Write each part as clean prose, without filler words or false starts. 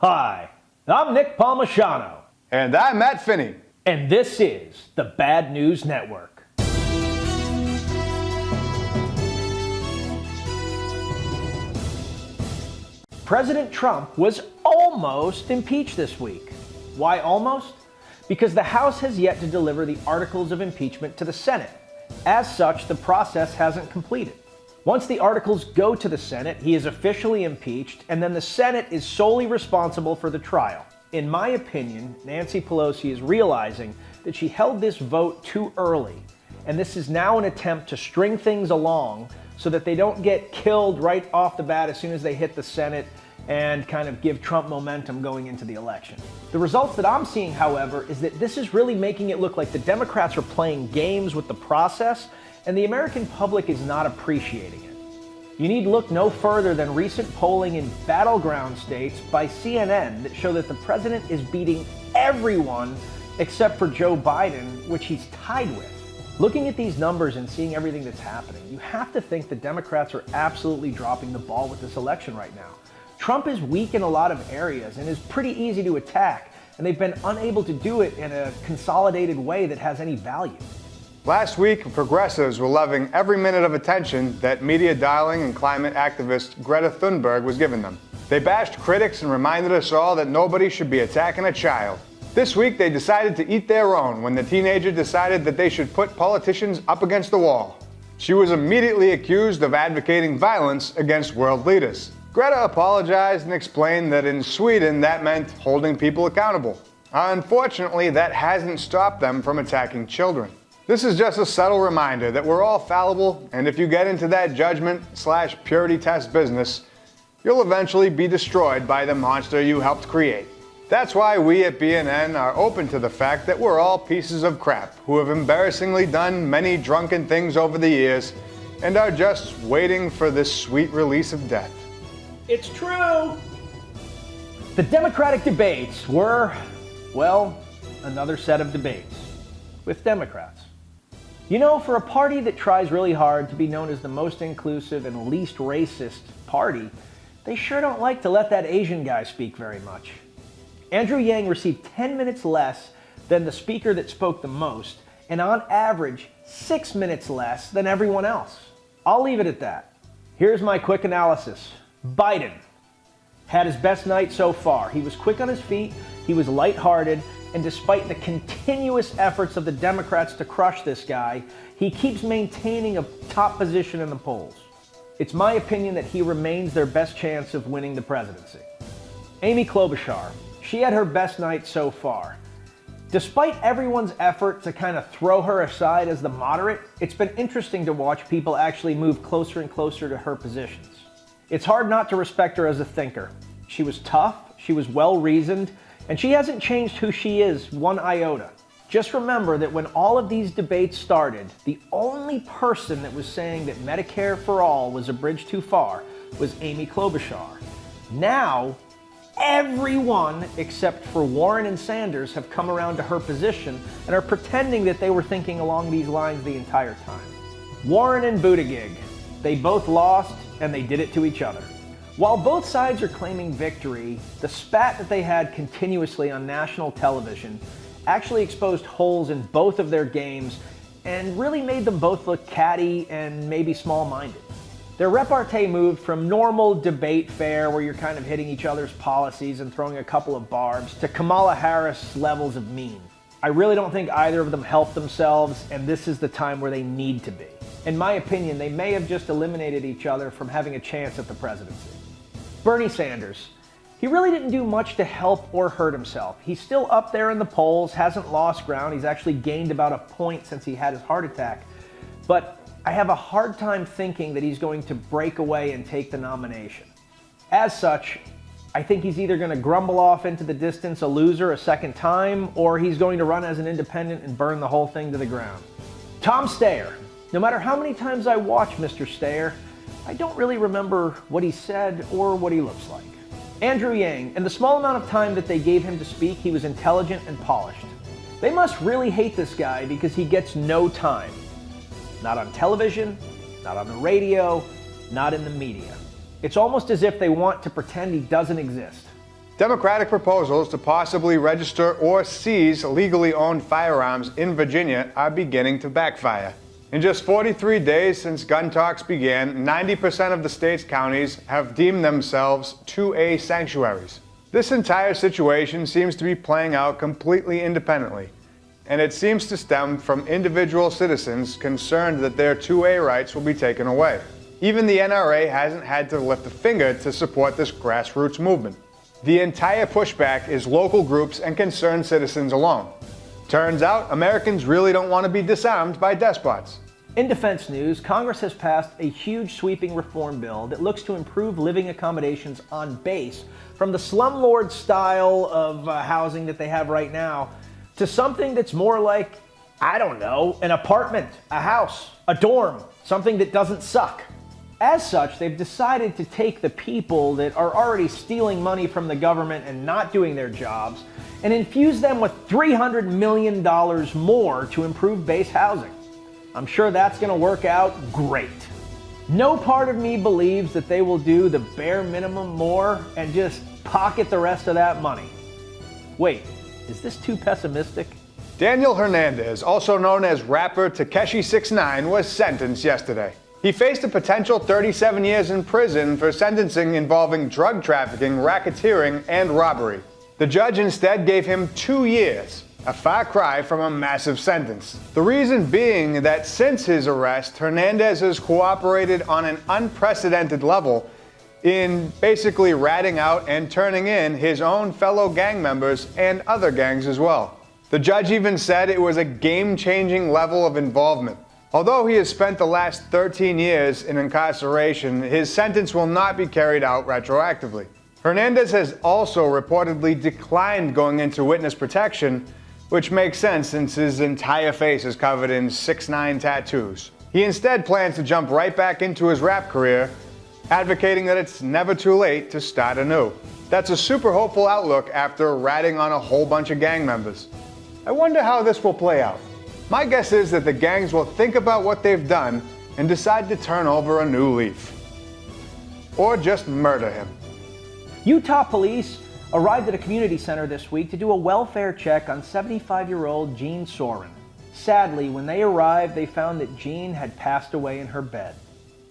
Hi, I'm Nick Palmisano. And I'm Matt Finney. And this is the Bad News Network. President Trump was almost impeached this week. Why almost? Because the House has yet to deliver the articles of impeachment to the Senate. As such, the process hasn't completed. Once the articles go to the Senate, he is officially impeached, and then the Senate is solely responsible for the trial. In my opinion, Nancy Pelosi is realizing that she held this vote too early, and this is now an attempt to string things along so that they don't get killed right off the bat as soon as they hit the Senate and kind of give Trump momentum going into the election. The results that I'm seeing, however, is that this is really making it look like the Democrats are playing games with the process, and the American public is not appreciating it. You need look no further than recent polling in battleground states by CNN that show that the president is beating everyone except for Joe Biden, which he's tied with. Looking at these numbers and seeing everything that's happening, you have to think the Democrats are absolutely dropping the ball with this election right now. Trump is weak in a lot of areas and is pretty easy to attack, and they've been unable to do it in a consolidated way that has any value. Last week, progressives were loving every minute of attention that media darling and climate activist Greta Thunberg was giving them. They bashed critics and reminded us all that nobody should be attacking a child. This week, they decided to eat their own when the teenager decided that they should put politicians up against the wall. She was immediately accused of advocating violence against world leaders. Greta apologized and explained that in Sweden that meant holding people accountable. Unfortunately, that hasn't stopped them from attacking children. This is just a subtle reminder that we're all fallible, and if you get into that judgment/purity test business, you'll eventually be destroyed by the monster you helped create. That's why we at BNN are open to the fact that we're all pieces of crap who have embarrassingly done many drunken things over the years and are just waiting for this sweet release of death. It's true! The Democratic debates were, well, another set of debates with Democrats. You know, for a party that tries really hard to be known as the most inclusive and least racist party, they sure don't like to let that Asian guy speak very much. Andrew Yang received 10 minutes less than the speaker that spoke the most, and on average, 6 minutes less than everyone else. I'll leave it at that. Here's my quick analysis. Biden had his best night so far. He was quick on his feet, he was lighthearted, and despite the continuous efforts of the Democrats to crush this guy, he keeps maintaining a top position in the polls. It's my opinion that he remains their best chance of winning the presidency. Amy Klobuchar, she had her best night so far. Despite everyone's effort to kind of throw her aside as the moderate, it's been interesting to watch people actually move closer and closer to her positions. It's hard not to respect her as a thinker. She was tough, she was well-reasoned, and she hasn't changed who she is one iota. Just remember that when all of these debates started, the only person that was saying that Medicare for all was a bridge too far was Amy Klobuchar. Now, everyone except for Warren and Sanders have come around to her position and are pretending that they were thinking along these lines the entire time. Warren and Buttigieg, they both lost and they did it to each other. While both sides are claiming victory, the spat that they had continuously on national television actually exposed holes in both of their games and really made them both look catty and maybe small-minded. Their repartee moved from normal debate fare where you're kind of hitting each other's policies and throwing a couple of barbs to Kamala Harris levels of mean. I really don't think either of them helped themselves, and this is the time where they need to be. In my opinion, they may have just eliminated each other from having a chance at the presidency. Bernie Sanders. He really didn't do much to help or hurt himself. He's still up there in the polls, hasn't lost ground. He's actually gained about a point since he had his heart attack. But I have a hard time thinking that he's going to break away and take the nomination. As such, I think he's either going to grumble off into the distance a loser a second time, or he's going to run as an independent and burn the whole thing to the ground. Tom Steyer. No matter how many times I watch Mr. Steyer, I don't really remember what he said or what he looks like. Andrew Yang, in the small amount of time that they gave him to speak, he was intelligent and polished. They must really hate this guy because he gets no time. Not on television, not on the radio, not in the media. It's almost as if they want to pretend he doesn't exist. Democratic proposals to possibly register or seize legally owned firearms in Virginia are beginning to backfire. In just 43 days since gun talks began, 90% of the state's counties have deemed themselves 2A sanctuaries. This entire situation seems to be playing out completely independently, and it seems to stem from individual citizens concerned that their 2A rights will be taken away. Even the NRA hasn't had to lift a finger to support this grassroots movement. The entire pushback is local groups and concerned citizens alone. Turns out, Americans really don't want to be disarmed by despots. In defense news, Congress has passed a huge sweeping reform bill that looks to improve living accommodations on base from the slumlord style of housing that they have right now to something that's more like, I don't know, an apartment, a house, a dorm, something that doesn't suck. As such, they've decided to take the people that are already stealing money from the government and not doing their jobs and infuse them with $300 million more to improve base housing. I'm sure that's going to work out great. No part of me believes that they will do the bare minimum more and just pocket the rest of that money. Wait, is this too pessimistic? Daniel Hernandez, also known as rapper Takeshi 6ix9ine, was sentenced yesterday. He faced a potential 37 years in prison for sentencing involving drug trafficking, racketeering, and robbery. The judge instead gave him 2 years, a far cry from a massive sentence. The reason being that since his arrest, Hernandez has cooperated on an unprecedented level in basically ratting out and turning in his own fellow gang members and other gangs as well. The judge even said it was a game-changing level of involvement. Although he has spent the last 13 years in incarceration, his sentence will not be carried out retroactively. Hernandez has also reportedly declined going into witness protection, which makes sense since his entire face is covered in 6ix9ine tattoos. He instead plans to jump right back into his rap career, advocating that it's never too late to start anew. That's a super hopeful outlook after ratting on a whole bunch of gang members. I wonder how this will play out. My guess is that the gangs will think about what they've done and decide to turn over a new leaf. Or just murder him. Utah police arrived at a community center this week to do a welfare check on 75-year-old Jean Soren. Sadly, when they arrived, they found that Jean had passed away in her bed.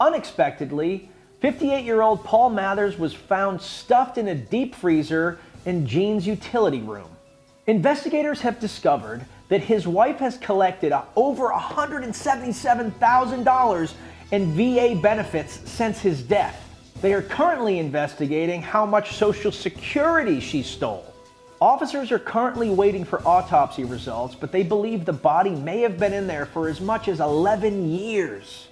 Unexpectedly, 58-year-old Paul Mathers was found stuffed in a deep freezer in Jean's utility room. Investigators have discovered that his wife has collected over $177,000 in VA benefits since his death. They are currently investigating how much Social Security she stole. Officers are currently waiting for autopsy results, but they believe the body may have been in there for as much as 11 years.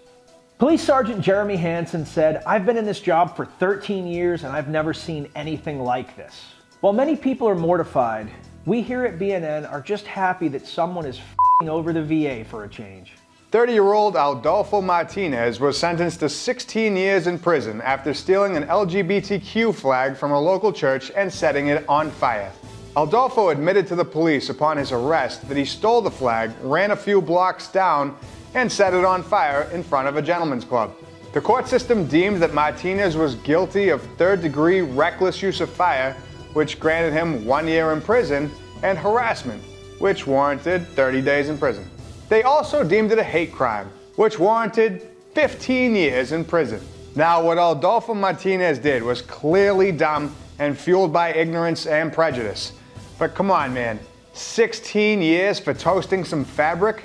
Police Sergeant Jeremy Hansen said, "I've been in this job for 13 years and I've never seen anything like this." While many people are mortified, we here at BNN are just happy that someone is f***ing over the VA for a change. 30-year-old Adolfo Martinez was sentenced to 16 years in prison after stealing an LGBTQ flag from a local church and setting it on fire. Adolfo admitted to the police upon his arrest that he stole the flag, ran a few blocks down, and set it on fire in front of a gentleman's club. The court system deemed that Martinez was guilty of third-degree reckless use of fire, which granted him 1 year in prison, and harassment, which warranted 30 days in prison. They also deemed it a hate crime, which warranted 15 years in prison. Now, what Adolfo Martinez did was clearly dumb and fueled by ignorance and prejudice. But come on, man, 16 years for toasting some fabric?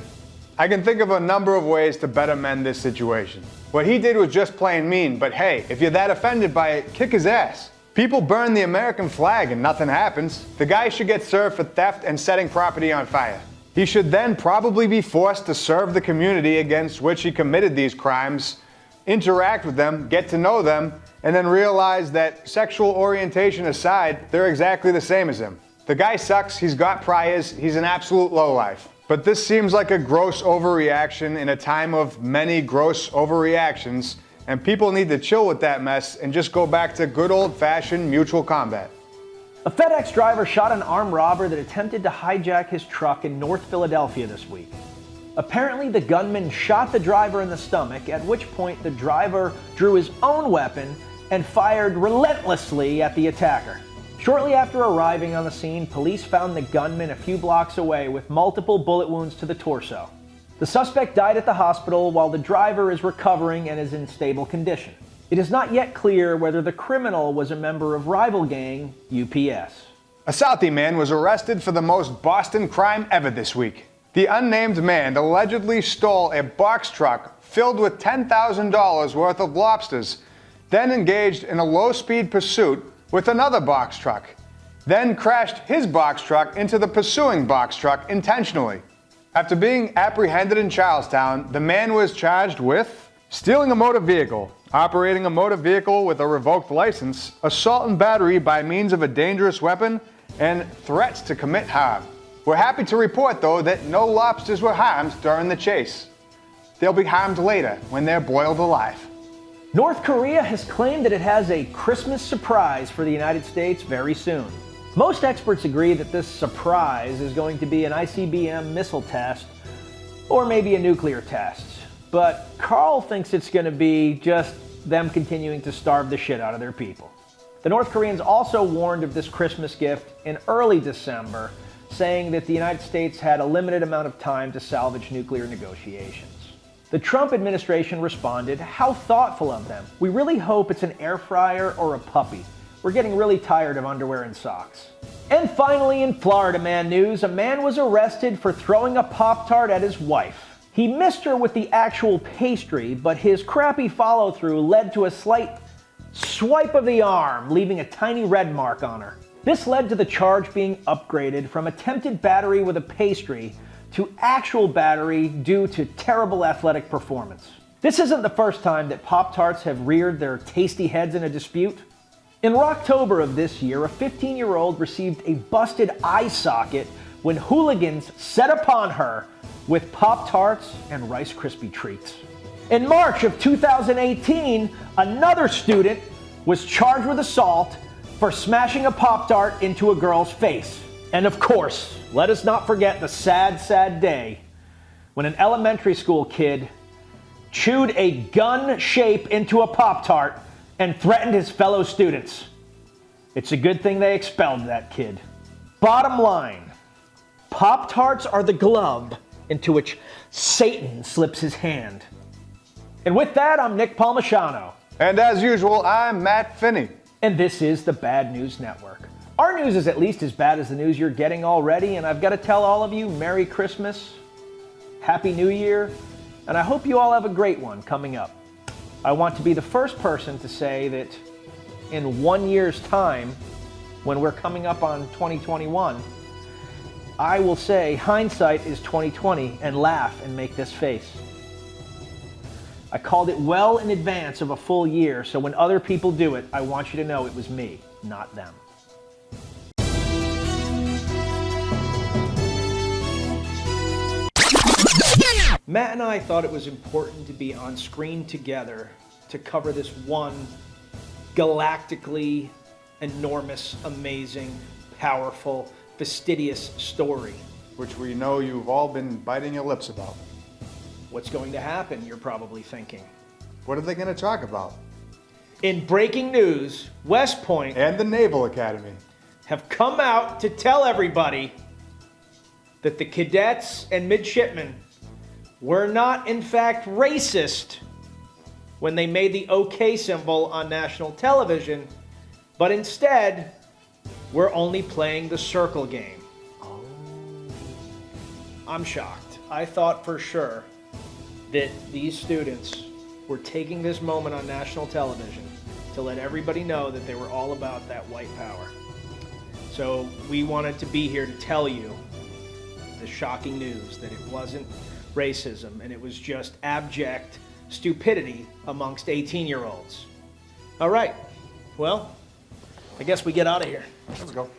I can think of a number of ways to better mend this situation. What he did was just plain mean, but hey, if you're that offended by it, kick his ass. People burn the American flag and nothing happens. The guy should get served for theft and setting property on fire. He should then probably be forced to serve the community against which he committed these crimes, interact with them, get to know them, and then realize that sexual orientation aside, they're exactly the same as him. The guy sucks, he's got priors, he's an absolute lowlife. But this seems like a gross overreaction in a time of many gross overreactions, and people need to chill with that mess and just go back to good old-fashioned mutual combat. A FedEx driver shot an armed robber that attempted to hijack his truck in North Philadelphia this week. Apparently, the gunman shot the driver in the stomach, at which point the driver drew his own weapon and fired relentlessly at the attacker. Shortly after arriving on the scene, police found the gunman a few blocks away with multiple bullet wounds to the torso. The suspect died at the hospital while the driver is recovering and is in stable condition. It is not yet clear whether the criminal was a member of rival gang UPS. A Southie man was arrested for the most Boston crime ever this week. The unnamed man allegedly stole a box truck filled with $10,000 worth of lobsters, then engaged in a low-speed pursuit with another box truck, then crashed his box truck into the pursuing box truck intentionally. After being apprehended in Charlestown, the man was charged with stealing a motor vehicle, operating a motor vehicle with a revoked license, assault and battery by means of a dangerous weapon, and threats to commit harm. We're happy to report, though, that no lobsters were harmed during the chase. They'll be harmed later when they're boiled alive. North Korea has claimed that it has a Christmas surprise for the United States very soon. Most experts agree that this surprise is going to be an ICBM missile test or maybe a nuclear test. But Carl thinks it's going to be just them continuing to starve the shit out of their people. The North Koreans also warned of this Christmas gift in early December, saying that the United States had a limited amount of time to salvage nuclear negotiations. The Trump administration responded, "How thoughtful of them. We really hope it's an air fryer or a puppy. We're getting really tired of underwear and socks." And finally, in Florida man news, a man was arrested for throwing a Pop-Tart at his wife. He missed her with the actual pastry, but his crappy follow-through led to a slight swipe of the arm, leaving a tiny red mark on her. This led to the charge being upgraded from attempted battery with a pastry to actual battery due to terrible athletic performance. This isn't the first time that Pop-Tarts have reared their tasty heads in a dispute. In October of this year, a 15-year-old received a busted eye socket when hooligans set upon her with Pop-Tarts and Rice Krispie treats. In March of 2018, another student was charged with assault for smashing a Pop-Tart into a girl's face. And of course, let us not forget the sad, sad day when an elementary school kid chewed a gun shape into a Pop-Tart and threatened his fellow students. It's a good thing they expelled that kid. Bottom line, Pop-Tarts are the glove into which Satan slips his hand. And with that, I'm Nick Palmisano. And as usual, I'm Matt Finney. And this is the Bad News Network. Our news is at least as bad as the news you're getting already, and I've got to tell all of you, Merry Christmas, Happy New Year, and I hope you all have a great one coming up. I want to be the first person to say that in 1 year's time, when we're coming up on 2021, I will say hindsight is 2020 and laugh and make this face. I called it well in advance of a full year, so when other people do it, I want you to know it was me, not them. Matt and I thought it was important to be on screen together to cover this one galactically enormous, amazing, powerful, fastidious story. Which we know you've all been biting your lips about. What's going to happen, you're probably thinking. What are they going to talk about? In breaking news, West Point And the Naval Academy have come out to tell everybody that the cadets and midshipmen were not, in fact, racist when they made the OK symbol on national television, but instead were only playing the circle game. Oh. I'm shocked. I thought for sure that these students were taking this moment on national television to let everybody know that they were all about that white power. So we wanted to be here to tell you the shocking news that it wasn't racism and it was just abject stupidity amongst 18-year-olds. All right, well, I guess we get out of here. Let's go.